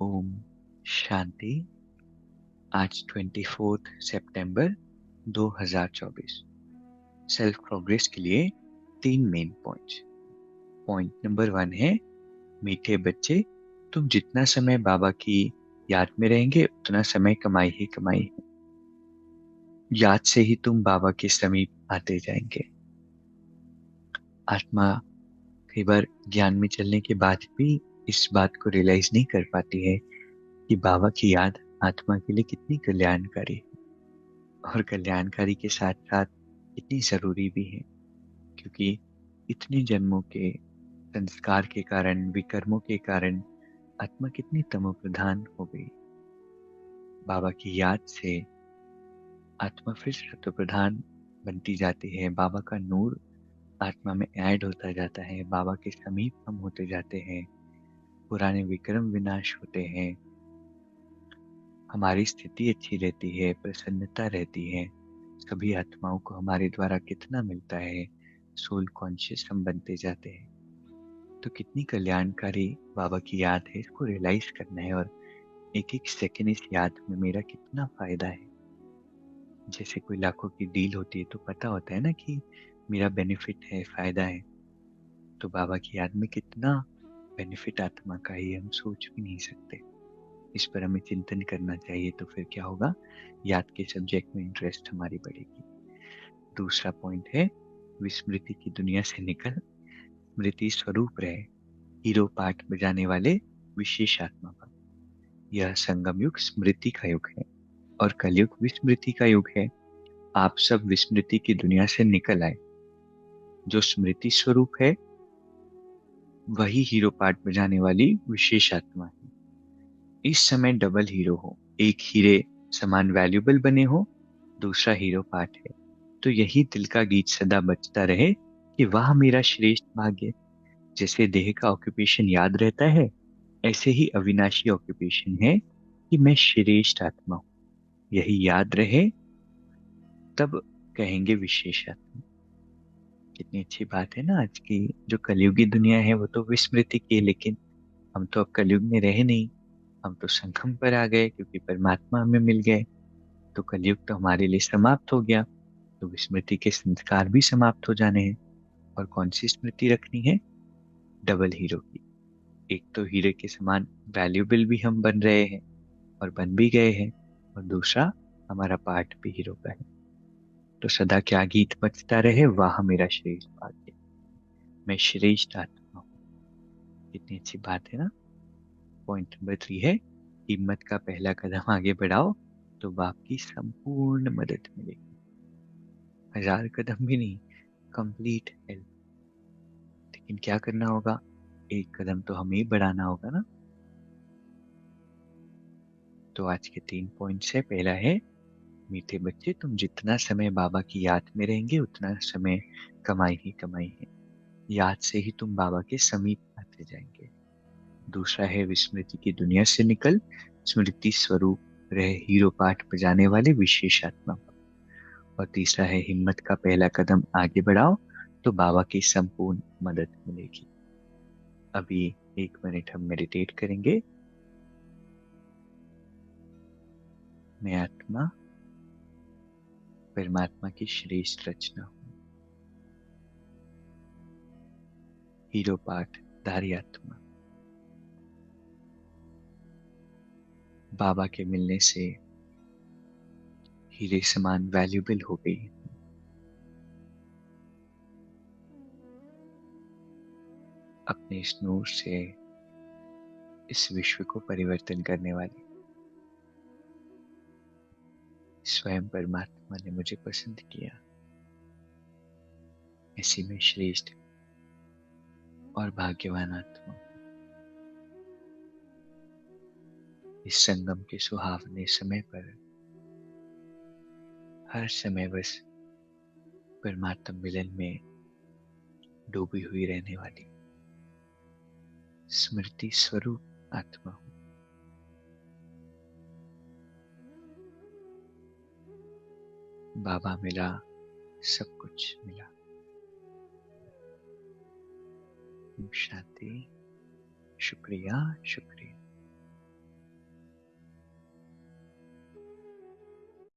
ओम शांति। आज 24 सितंबर 2024। Self progress के लिए 3 मेन पॉइंट्स। पॉइंट नंबर 1 है, मीठे बच्चे, तुम जितना समय बाबा की याद में रहेंगे उतना समय कमाई ही कमाई है। याद से ही तुम बाबा के समीप आते जाएंगे। आत्मा कई बार ज्ञान में चलने के बाद भी इस बात को रियलाइज नहीं कर पाती है कि बाबा की याद आत्मा के लिए कितनी कल्याणकारी है, और कल्याणकारी के साथ साथ कितनी जरूरी भी है। क्योंकि इतने जन्मों के संस्कार के कारण, विकर्मों के कारण आत्मा कितनी तमोप्रधान हो गई। बाबा की याद से आत्मा फिर सत्वप्रधान बनती जाती है। बाबा का नूर आत्मा में ऐड होता जाता है। बाबा के समीप हम होते जाते हैं। पुराने विक्रम विनाश होते हैं। हमारी स्थिति अच्छी रहती है, प्रसन्नता रहती है। सभी आत्माओं को हमारे द्वारा कितना मिलता है, सोल कॉन्शियस हम बनते जाते हैं। तो कितनी कल्याणकारी बाबा की याद है, इसको रियलाइज करना है। और एक एक सेकंड इस याद में मेरा कितना फायदा है। जैसे कोई लाखों की डील होती है तो पता होता है ना कि मेरा बेनिफिट है, फायदा है। तो बाबा की याद में कितना बेनिफिट आत्मा का ही हम सोच भी नहीं सकते। इस पर हमें चिंतन करना चाहिए। तो फिर क्या होगा, याद के सब्जेक्ट में इंटरेस्ट हमारी बढ़ेगी। दूसरा पॉइंट है, विस्मृति की दुनिया से निकल स्मृति स्वरूप रहे। हीरो पाठ बजाने वाले विशेष आत्मा पर। यह संगम युग स्मृति का युग है और कलयुग विस्मृति का युग है। आप सब विस्मृति की दुनिया से निकल आए। जो स्मृति स्वरूप है वही हीरो पाठ बजाने वाली विशेष आत्मा है। इस समय डबल हीरो हो। एक हीरे समान वैल्यूबल बने हो, दूसरा हीरो पाठ है। तो यही दिल का गीत सदा बजता रहे कि वाह मेरा श्रेष्ठ भाग्य। जैसे देह का ऑक्यूपेशन याद रहता है, ऐसे ही अविनाशी ऑक्यूपेशन है कि मैं श्रेष्ठ आत्मा हूं। यही याद रहे, तब कहेंगे विशेष आत्मा। कितनी अच्छी बात है ना। आज की जो कलयुगी दुनिया है वो तो विस्मृति की है, लेकिन हम तो अब कलयुग में रहे नहीं। हम तो संगम पर आ गए क्योंकि परमात्मा हमें मिल गए। तो कलयुग तो हमारे लिए समाप्त हो गया। तो विस्मृति के संस्कार भी समाप्त हो जाने हैं। और कौन सी स्मृति रखनी है? डबल हीरो की। एक तो हीरे के समान वैल्यूबल भी हम बन रहे हैं और बन भी गए हैं, और दूसरा हमारा पार्ट भी हीरो का है। तो सदा क्या गीत बजता रहे, वाह मेरा श्रेष्ठ भाग्य, मैं श्रेष्ठ आत्मा हूँ। कितनी अच्छी बात है ना। पॉइंट नंबर 3 है, हिम्मत का पहला कदम आगे बढ़ाओ तो बाप की संपूर्ण मदद मिलेगी। 1000 कदम भी नहीं, कंप्लीट हेल्प। लेकिन क्या करना होगा? एक कदम तो हमें ही बढ़ाना होगा ना। तो आज के 3 पॉइंट्स है। पहला है, मीठे बच्चे, तुम जितना समय बाबा की याद में रहेंगे उतना समय कमाई ही कमाई है। याद से ही तुम बाबा के समीप आते जाएंगे। दूसरा है, विस्मृति की दुनिया से निकल स्मृति स्वरूप रहे। हीरो पाठ बजाने वाले विशेष आत्मा। और तीसरा है, हिम्मत का पहला कदम आगे बढ़ाओ तो बाबा की संपूर्ण मदद मिलेगी। अभी 1 मिनट हम मेडिटेट करेंगे। मैं आत्मा परमात्मा की श्रेष्ठ रचना हूँ। हीरो पाठ धारी आत्मा। बाबा के मिलने से हीरे समान वैल्यूबल हो गई। अपने इस नूर से इस विश्व को परिवर्तन करने वाली स्वयं परमात्मा ने मुझे पसंद किया। ऐसी मैं श्रेष्ठ और भाग्यवान आत्मा। इस संगम के सुहावने समय पर हर समय बस परमात्मा मिलन में डूबी हुई रहने वाली स्मृति स्वरूप आत्मा हूं। बाबा मिला, सब कुछ मिला। शांति। शुक्रिया, शुक्रिया।